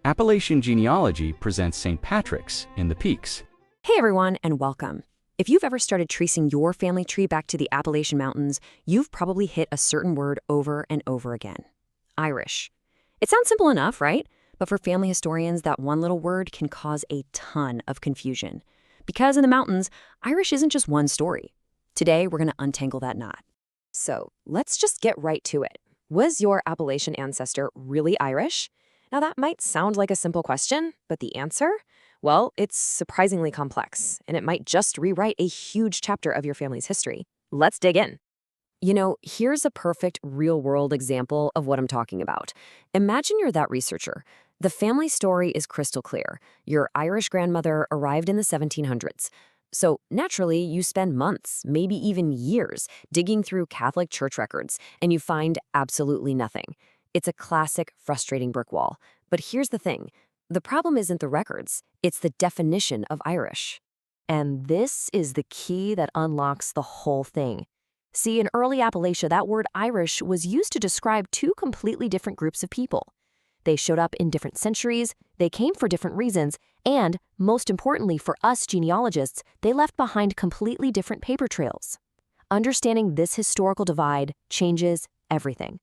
Appalachian genealogy presents St. Patrick's in the Peaks. Hey everyone, and welcome. If you've ever started tracing your family tree back to the Appalachian Mountains, you've probably hit a certain word over and over again. Irish. It sounds simple enough, right? But for family historians, that one little word can cause a ton of confusion. Because in the mountains, Irish isn't just one story. Today, we're going to untangle that knot. So let's just get right to it. Was your Appalachian ancestor really Irish? Now that might sound like a simple question, but the answer? Well, it's surprisingly complex, and it might just rewrite a huge chapter of your family's history. Let's dig in. Here's a perfect real-world example of what I'm talking about. Imagine you're that researcher. The family story is crystal clear. Your Irish grandmother arrived in the 1700s. So naturally, you spend months, maybe even years, digging through Catholic church records, and you find absolutely nothing. It's a classic, frustrating brick wall. But here's the thing. The problem isn't the records. It's the definition of Irish. And this is the key that unlocks the whole thing. See, in early Appalachia, that word Irish was used to describe two completely different groups of people. They showed up in different centuries, they came for different reasons, and, most importantly for us genealogists, they left behind completely different paper trails. Understanding this historical divide changes everything.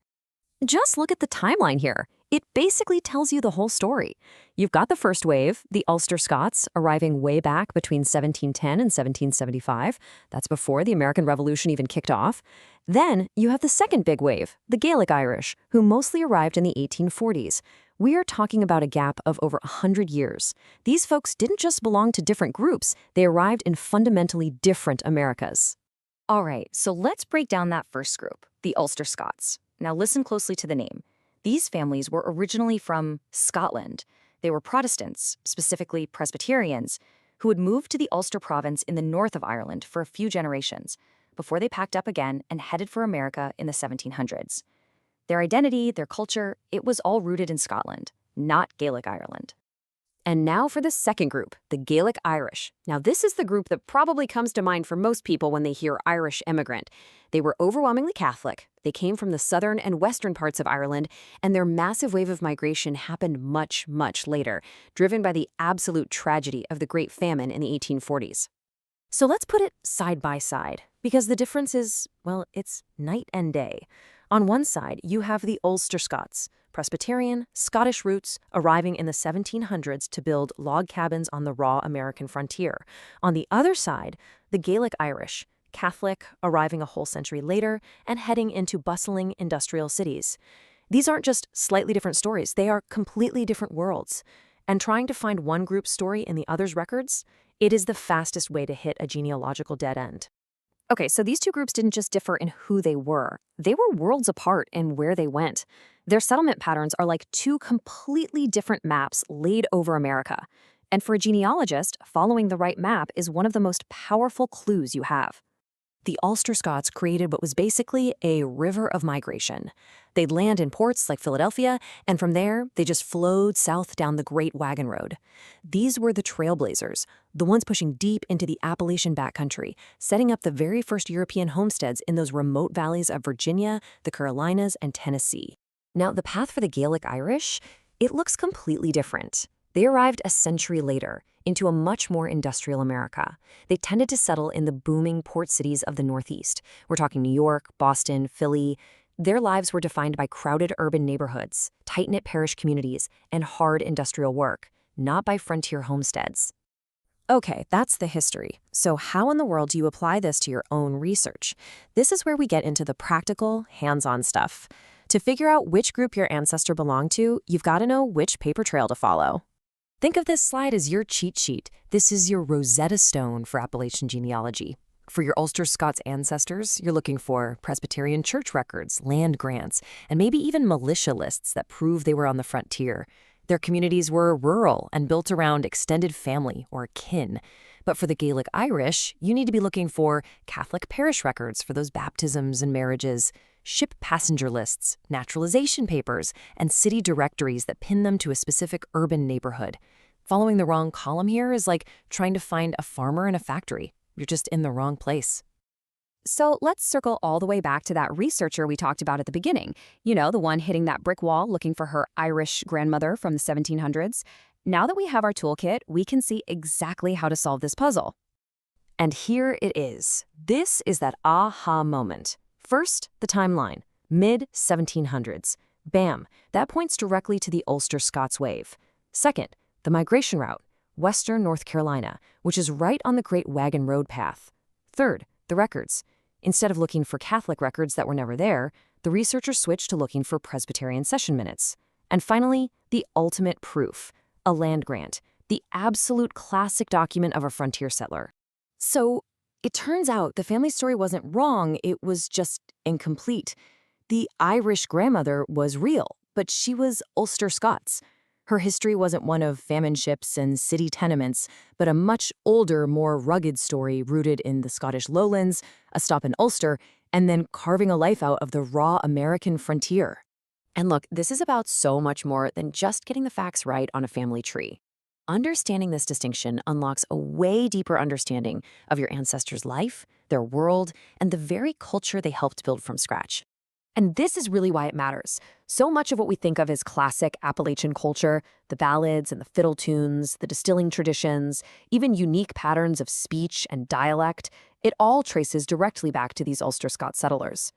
Just look at the timeline here. It basically tells you the whole story. You've got the first wave, the Ulster Scots, arriving way back between 1710 and 1775. That's before the American Revolution even kicked off. Then you have the second big wave, the Gaelic Irish, who mostly arrived in the 1840s. We are talking about a gap of over 100 years. These folks didn't just belong to different groups, they arrived in fundamentally different Americas. All right, so let's break down that first group, the Ulster Scots. Now listen closely to the name. These families were originally from Scotland. They were Protestants, specifically Presbyterians, who had moved to the Ulster province in the north of Ireland for a few generations, before they packed up again and headed for America in the 1700s. Their identity, their culture, it was all rooted in Scotland, not Gaelic Ireland. And now for the second group, the Gaelic Irish. Now this is the group that probably comes to mind for most people when they hear Irish immigrant. They were overwhelmingly Catholic. They came from the southern and western parts of Ireland, and their massive wave of migration happened much, much later, driven by the absolute tragedy of the Great Famine in the 1840s. So let's put it side by side, because the difference is, well, it's night and day. On one side, you have the Ulster Scots, Presbyterian, Scottish roots, arriving in the 1700s to build log cabins on the raw American frontier. On the other side, the Gaelic Irish, Catholic, arriving a whole century later and heading into bustling industrial cities. These aren't just slightly different stories, they are completely different worlds. And trying to find one group's story in the other's records, it is the fastest way to hit a genealogical dead end. Okay, so these two groups didn't just differ in who they were worlds apart in where they went. Their settlement patterns are like two completely different maps laid over America. And for a genealogist, following the right map is one of the most powerful clues you have. The Ulster Scots created what was basically a river of migration. They'd land in ports like Philadelphia, and from there, they just flowed south down the Great Wagon Road. These were the trailblazers, the ones pushing deep into the Appalachian backcountry, setting up the very first European homesteads in those remote valleys of Virginia, the Carolinas, and Tennessee. Now, the path for the Gaelic Irish, it looks completely different. They arrived a century later, into a much more industrial America. They tended to settle in the booming port cities of the Northeast. We're talking New York, Boston, Philly. Their lives were defined by crowded urban neighborhoods, tight-knit parish communities, and hard industrial work, not by frontier homesteads. Okay, that's the history. So how in the world do you apply this to your own research? This is where we get into the practical, hands-on stuff. To figure out which group your ancestor belonged to, you've got to know which paper trail to follow. Think of this slide as your cheat sheet. This is your Rosetta Stone for Appalachian genealogy. For your Ulster Scots ancestors, you're looking for Presbyterian church records, land grants, and maybe even militia lists that prove they were on the frontier. Their communities were rural and built around extended family or kin. But for the Gaelic Irish, you need to be looking for Catholic parish records for those baptisms and marriages, ship passenger lists, naturalization papers, and city directories that pin them to a specific urban neighborhood. Following the wrong column here is like trying to find a farmer in a factory. You're just in the wrong place. So let's circle all the way back to that researcher we talked about at the beginning. The one hitting that brick wall looking for her Irish grandmother from the 1700s. Now that we have our toolkit, we can see exactly how to solve this puzzle. And here it is. This is that aha moment. First, the timeline, mid-1700s. Bam, that points directly to the Ulster Scots wave. Second, the migration route, western North Carolina, which is right on the Great Wagon Road path. Third, the records. Instead of looking for Catholic records that were never there, the researchers switched to looking for Presbyterian session minutes. And finally, the ultimate proof, a land grant, the absolute classic document of a frontier settler. So, it turns out the family story wasn't wrong, it was just incomplete. The Irish grandmother was real, but she was Ulster Scots. Her history wasn't one of famine ships and city tenements, but a much older, more rugged story rooted in the Scottish lowlands, a stop in Ulster, and then carving a life out of the raw American frontier. And look, this is about so much more than just getting the facts right on a family tree. Understanding this distinction unlocks a way deeper understanding of your ancestors' life, their world, and the very culture they helped build from scratch. And this is really why it matters. So much of what we think of as classic Appalachian culture, the ballads and the fiddle tunes, the distilling traditions, even unique patterns of speech and dialect, it all traces directly back to these Ulster Scots settlers.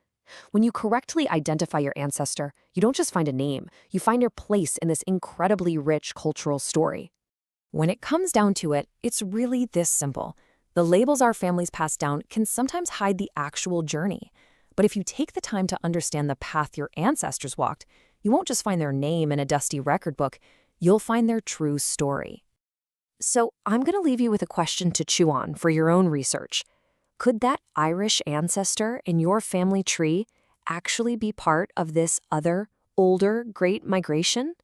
When you correctly identify your ancestor, you don't just find a name, you find your place in this incredibly rich cultural story. When it comes down to it, it's really this simple. The labels our families pass down can sometimes hide the actual journey. But if you take the time to understand the path your ancestors walked, you won't just find their name in a dusty record book, you'll find their true story. So I'm going to leave you with a question to chew on for your own research. Could that Irish ancestor in your family tree actually be part of this other, older Great Migration?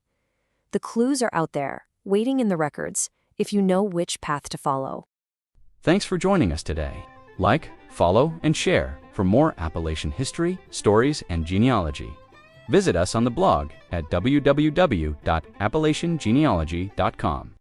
The clues are out there, waiting in the records, if you know which path to follow. Thanks for joining us today. Like, follow, and share for more Appalachian history, stories, and genealogy. Visit us on the blog at www.appalachiangenealogy.com.